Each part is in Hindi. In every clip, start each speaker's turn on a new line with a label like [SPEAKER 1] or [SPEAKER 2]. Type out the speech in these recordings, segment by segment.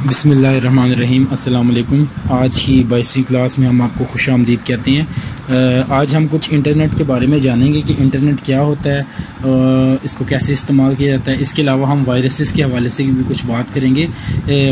[SPEAKER 1] बिस्मिल्लाहिर्रहमानिर्रहीम। अस्सलाम वालेकुम। आज की 22वीं क्लास में हम आपको खुश आमदीद कहते हैं। आज हम कुछ इंटरनेट के बारे में जानेंगे कि इंटरनेट क्या होता है, इसको कैसे इस्तेमाल किया जाता है। इसके अलावा हम वायरसेस के हवाले से भी कुछ बात करेंगे।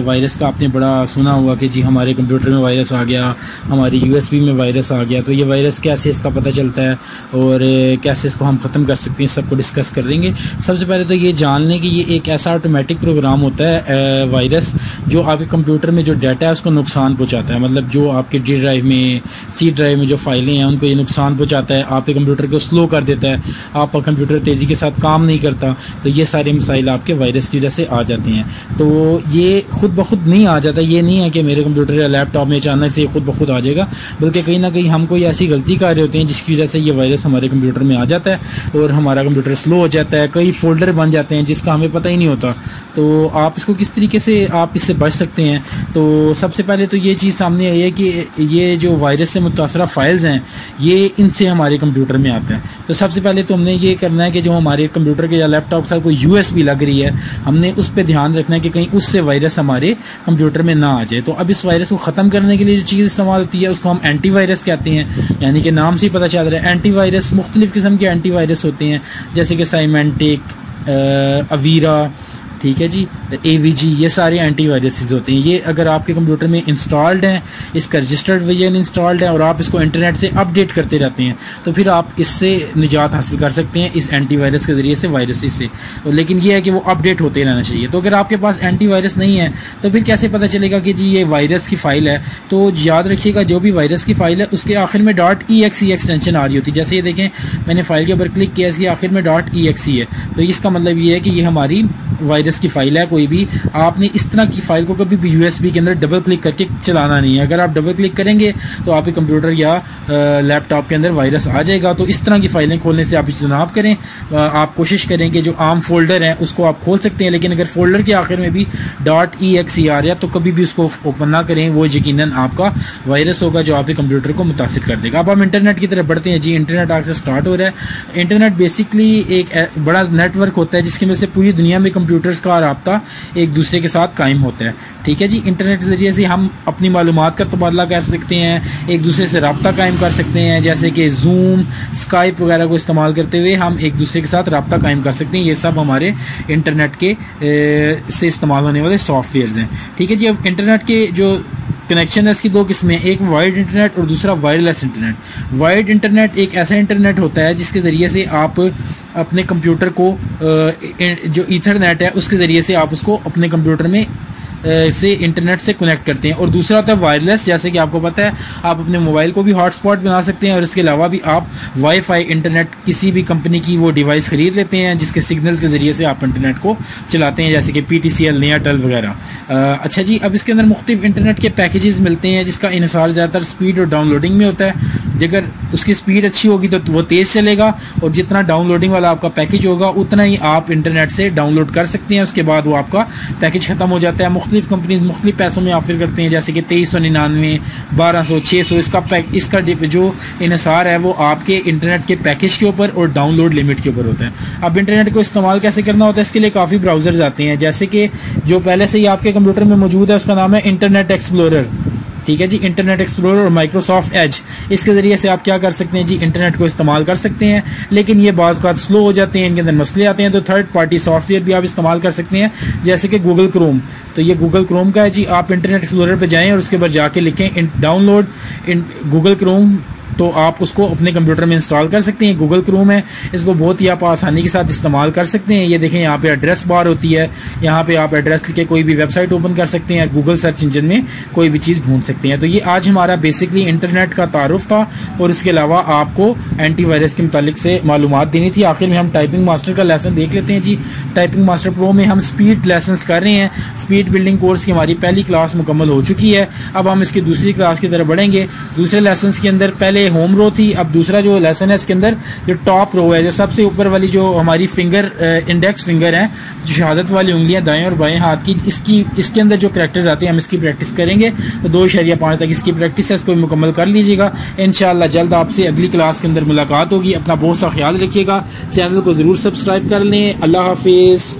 [SPEAKER 1] वायरस का आपने बड़ा सुना हुआ कि जी हमारे कंप्यूटर में वायरस आ गया, हमारी USB में वायरस आ गया। तो ये वायरस कैसे, इसका पता चलता है और कैसे इसको हम ख़त्म कर सकते हैं, सबको डिस्कस कर लेंगे। सबसे पहले तो ये जान लें कि ये एक ऐसा ऑटोमेटिक प्रोग्राम होता है वायरस, जो आपके कंप्यूटर में जो डाटा है उसको नुकसान पहुंचाता है। मतलब जो आपके डी ड्राइव में, सी ड्राइव में जो फाइलें हैं उनको ये नुकसान पहुंचाता है, आपके कंप्यूटर को स्लो कर देता है, आपका कंप्यूटर तेज़ी के साथ काम नहीं करता। तो ये सारे मसाइल आपके वायरस की वजह से आ जाते हैं। तो ये खुद ब खुद नहीं आ जाता, ये नहीं है कि मेरे कंप्यूटर या लैपटॉप में अचानक से खुद ब खुद आ जाएगा, बल्कि कहीं ना कहीं हम कोई ऐसी गलती कर रहे होते हैं जिसकी वजह से ये वायरस हमारे कंप्यूटर में आ जाता है और हमारा कंप्यूटर स्लो हो जाता है। कई फोल्डर बन जाते हैं जिसका हमें पता ही नहीं होता। तो आप इसको किस तरीके से आप इससे बच सकते हैं, तो सबसे पहले तो ये चीज़ सामने आई है कि ये जो वायरस से मुतासरा फाइल्स हैं ये इनसे हमारे कंप्यूटर में आते हैं। तो सबसे पहले तो हमने ये करना है कि जो हमारे कंप्यूटर के या लैपटॉप के साथ कोई USB लग रही है, हमने उस पर ध्यान रखना है कि कहीं उससे वायरस हमारे कंप्यूटर में ना आ जाए। तो अब इस वायरस को ख़त्म करने के लिए जो चीज़ इस्तेमाल होती है उसको हम एंटीवायरस कहते हैं। यानी कि नाम से ही पता चल रहा है, एंटीवायरस मुख्तलिफ़ किस्म के एंटीवायरस होते हैं, जैसे कि साइमेंटिक, अवीरा, ठीक है जी, AVG, ये सारे एंटीवायरसेस होते हैं। ये अगर आपके कंप्यूटर में इंस्टॉल्ड हैं, इसका रजिस्टर्ड वर्जन इंस्टॉल्ड है और आप इसको इंटरनेट से अपडेट करते रहते हैं, तो फिर आप इससे निजात हासिल कर सकते हैं इस एंटीवायरस के ज़रिए से, वायरसेस से। लेकिन ये है कि वो अपडेट होते रहना चाहिए। तो अगर आपके पास एंटीवायरस नहीं है तो फिर कैसे पता चलेगा कि जी ये वायरस की फ़ाइल है। तो याद रखिएगा, जो भी वायरस की फ़ाइल है उसके आखिर में .exe एक्सटेंशन आ रही होती है। जैसे ये देखें, मैंने फ़ाइल के ऊपर क्लिक किया, इसके आखिर में .exe है। तो इसका मतलब ये है कि ये हमारी वायरस की फ़ाइल है। कोई भी आपने इस तरह की फ़ाइल को कभी भी USB के अंदर डबल क्लिक करके चलाना नहीं है। अगर आप डबल क्लिक करेंगे तो आपके कंप्यूटर या लैपटॉप के अंदर वायरस आ जाएगा। तो इस तरह की फ़ाइलें खोलने से आप इज्तनाब करें। आप कोशिश करें कि जो आम फोल्डर हैं उसको आप खोल सकते हैं, लेकिन अगर फोल्डर के आखिर में भी .exe आ रहा है तो कभी भी उसको ओपन ना करें, वो यकीनन आपका वायरस होगा जो आपके कंप्यूटर को मुतासिर कर देगा। अब हम इंटरनेट की तरफ बढ़ते हैं जी। इंटरनेट आज से स्टार्ट हो रहा है। इंटरनेट बेसिकली एक बड़ा नेटवर्क होता है जिसकी वजह से पूरी दुनिया में कंप्यूटर्स का राब्ता एक दूसरे के साथ कायम होता है। ठीक है जी, इंटरनेट के ज़रिए से हम अपनी मालूमात का तबादला कर सकते हैं, एक दूसरे से रब्ता कायम कर सकते हैं, जैसे कि जूम, स्काइप वगैरह को इस्तेमाल करते हुए हम एक दूसरे के साथ रब्ता कायम कर सकते हैं। ये सब हमारे इंटरनेट के से इस्तेमाल होने वाले सॉफ्टवेयर्स हैं। ठीक है जी। अब इंटरनेट के जो कनेक्शन है इसकी दो किस्में, एक वायर्ड इंटरनेट और दूसरा वायरलेस इंटरनेट। वायर्ड इंटरनेट एक ऐसा इंटरनेट होता है जिसके ज़रिए से आप अपने कंप्यूटर को जो ईथरनेट है उसके ज़रिए से आप उसको अपने कंप्यूटर में से इंटरनेट से कनेक्ट करते हैं। और दूसरा होता है वायरलेस, जैसे कि आपको पता है आप अपने मोबाइल को भी हॉटस्पॉट बना सकते हैं और इसके अलावा भी आप वाईफाई इंटरनेट किसी भी कंपनी की वो डिवाइस ख़रीद लेते हैं जिसके सिग्नल्स के ज़रिए से आप इंटरनेट को चलाते हैं, जैसे कि PTCL, एयरटेल वगैरह। अच्छा जी, अब इसके अंदर मुख्तलिफ इंटरनेट के पैकेजेस मिलते हैं जिसका इन्हिसार ज़्यादातर स्पीड और डाउनलोडिंग में होता है। अगर उसकी स्पीड अच्छी होगी तो वो तेज़ चलेगा और जितना डाउनलोडिंग वाला आपका पैकेज होगा उतना ही आप इंटरनेट से डाउनलोड कर सकते हैं। उसके बाद वो आपका पैकेज ख़त्म हो जाता है। मुख्तलिफ कंपनीज मुख्तलिफ पैसों में ऑफर करते हैं, जैसे कि 2399, 1200, 600। इसका जो इन्हिसार है वो आपके इंटरनेट के पैकेज के ऊपर और डाउनलोड लिमिट के ऊपर होता है। अब इंटरनेट को इस्तेमाल कैसे करना होता है, इसके लिए काफ़ी ब्राउज़र्स आते हैं, जैसे कि जो पहले से ही आपके कंप्यूटर में मौजूद है उसका नाम है इंटरनेट एक्सप्लोरर। ठीक है जी, इंटरनेट एक्सप्लोरर और माइक्रोसॉफ्ट एज, इसके ज़रिए से आप क्या कर सकते हैं जी, इंटरनेट को इस्तेमाल कर सकते हैं। लेकिन ये बाज़ का स्लो हो जाते हैं, इनके अंदर मसले आते हैं। तो थर्ड पार्टी सॉफ्टवेयर भी आप इस्तेमाल कर सकते हैं, जैसे कि गूगल क्रोम। तो ये गूगल क्रोम का है जी। आप इंटरनेट एक्सप्लोरर पे जाएं और उसके बाद जाके लिखें डाउनलोड गूगल क्रोम, तो आप उसको अपने कंप्यूटर में इंस्टॉल कर सकते हैं। गूगल क्रोम है, इसको बहुत ही आप आसानी के साथ इस्तेमाल कर सकते हैं। ये देखें, यहाँ पे एड्रेस बार होती है, यहाँ पे आप एड्रेस लिख के कोई भी वेबसाइट ओपन कर सकते हैं, गूगल सर्च इंजन में कोई भी चीज़ ढूंढ सकते हैं। तो ये आज हमारा बेसिकली इंटरनेट का तारुफ था और इसके अलावा आपको एंटीवायरस के मुतालिक से मालूमात देनी थी। आखिर में हम टाइपिंग मास्टर का लेसन देख लेते हैं जी। टाइपिंग मास्टर प्रो में हम स्पीड लेसन कर रहे हैं। स्पीड बिल्डिंग कोर्स की हमारी पहली क्लास मुकम्मल हो चुकी है। अब हम इसकी दूसरी क्लास की तरफ बढ़ेंगे। दूसरे लेसन के अंदर पहले होम रो थी, अब दूसरा जो लेसन है इसके अंदर जो टॉप रो है, जो सबसे ऊपर वाली जो हमारी फिंगर, इंडेक्स फिंगर है, जो शहादत वाली उंगलियां दाएं और बाएं हाथ की, इसके अंदर जो करैक्टर्स आते हैं हम इसकी प्रैक्टिस करेंगे। तो 2.5 तक इसकी प्रैक्टिस है, इसको मुकम्मल कर लीजिएगा। इंशाअल्लाह जल्द आपसे अगली क्लास के अंदर मुलाकात होगी। अपना बहुत सा ख्याल रखिएगा, चैनल को ज़रूर सब्सक्राइब कर लें। अल्लाह हाफिज़।